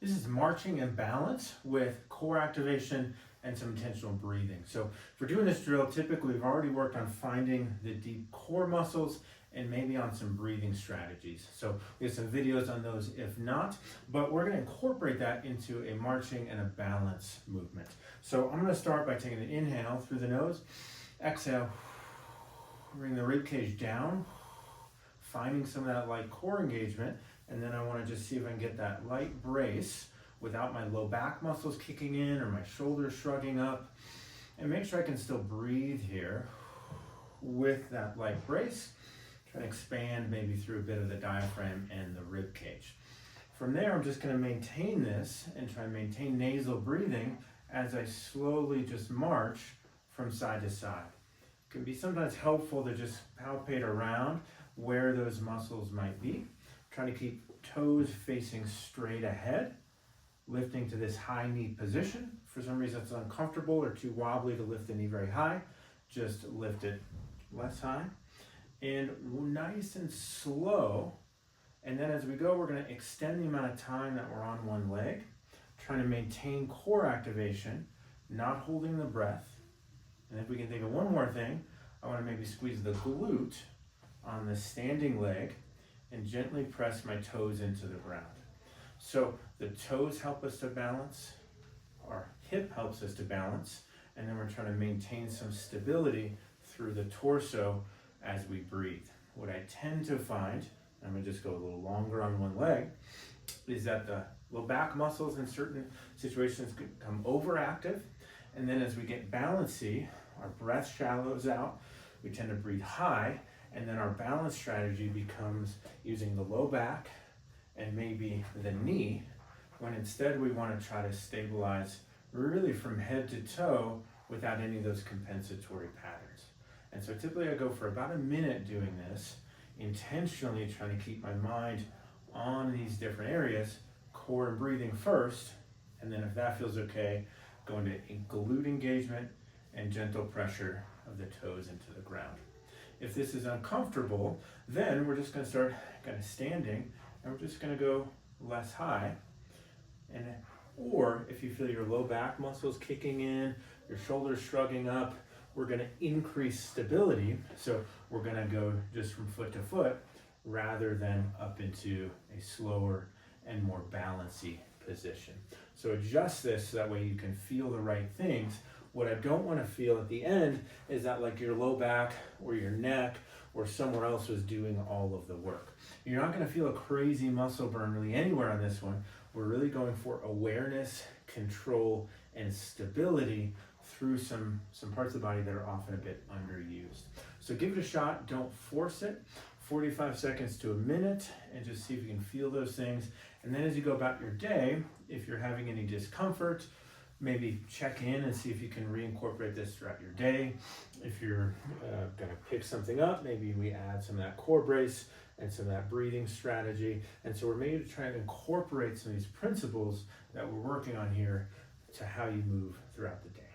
This is marching and balance with core activation and some intentional breathing. So for doing this drill, typically we've already worked on finding the deep core muscles and maybe on some breathing strategies. So we have some videos on those if not, but we're gonna incorporate that into a marching and a balance movement. So I'm gonna start by taking an inhale through the nose, exhale, bring the rib cage down, finding some of that light core engagement, and then I wanna just see if I can get that light brace without my low back muscles kicking in or my shoulders shrugging up, and make sure I can still breathe here with that light brace. Try to expand maybe through a bit of the diaphragm and the rib cage. From there, I'm just gonna maintain this and try and maintain nasal breathing as I slowly just march from side to side. It can be sometimes helpful to just palpate around where those muscles might be. Trying to keep toes facing straight ahead, lifting to this high knee position. For some reason it's uncomfortable or too wobbly to lift the knee very high, just lift it less high. And nice and slow. And then as we go, we're gonna extend the amount of time that we're on one leg, trying to maintain core activation, not holding the breath. And if we can think of one more thing, I wanna maybe squeeze the glute on the standing leg and gently press my toes into the ground. So the toes help us to balance, our hip helps us to balance, and then we're trying to maintain some stability through the torso as we breathe. What I tend to find, I'm gonna just go a little longer on one leg, is that the low back muscles in certain situations could become overactive, and then as we get balancy, our breath shallows out, we tend to breathe high, and then our balance strategy becomes using the low back and maybe the knee, when instead we want to try to stabilize really from head to toe without any of those compensatory patterns. And so typically I go for about a minute doing this, intentionally trying to keep my mind on these different areas, core and breathing first, and then if that feels okay, go into glute engagement and gentle pressure of the toes into the ground. If this is uncomfortable, then we're just gonna start kind of standing and we're just gonna go less high. Or if you feel your low back muscles kicking in, your shoulders shrugging up, we're gonna increase stability. So we're gonna go just from foot to foot rather than up into a slower and more balancy position. So adjust this so that way you can feel the right things. What I don't want to feel at the end is that like your low back or your neck or somewhere else was doing all of the work. You're not going to feel a crazy muscle burn really anywhere on this one. We're really going for awareness, control, and stability through some parts of the body that are often a bit underused. So give it a shot, don't force it. 45 seconds to a minute and just see if you can feel those things. And then as you go about your day, if you're having any discomfort, maybe check in and see if you can reincorporate this throughout your day. If you're gonna pick something up, maybe we add some of that core brace and some of that breathing strategy. And so we're maybe trying to incorporate some of these principles that we're working on here to how you move throughout the day.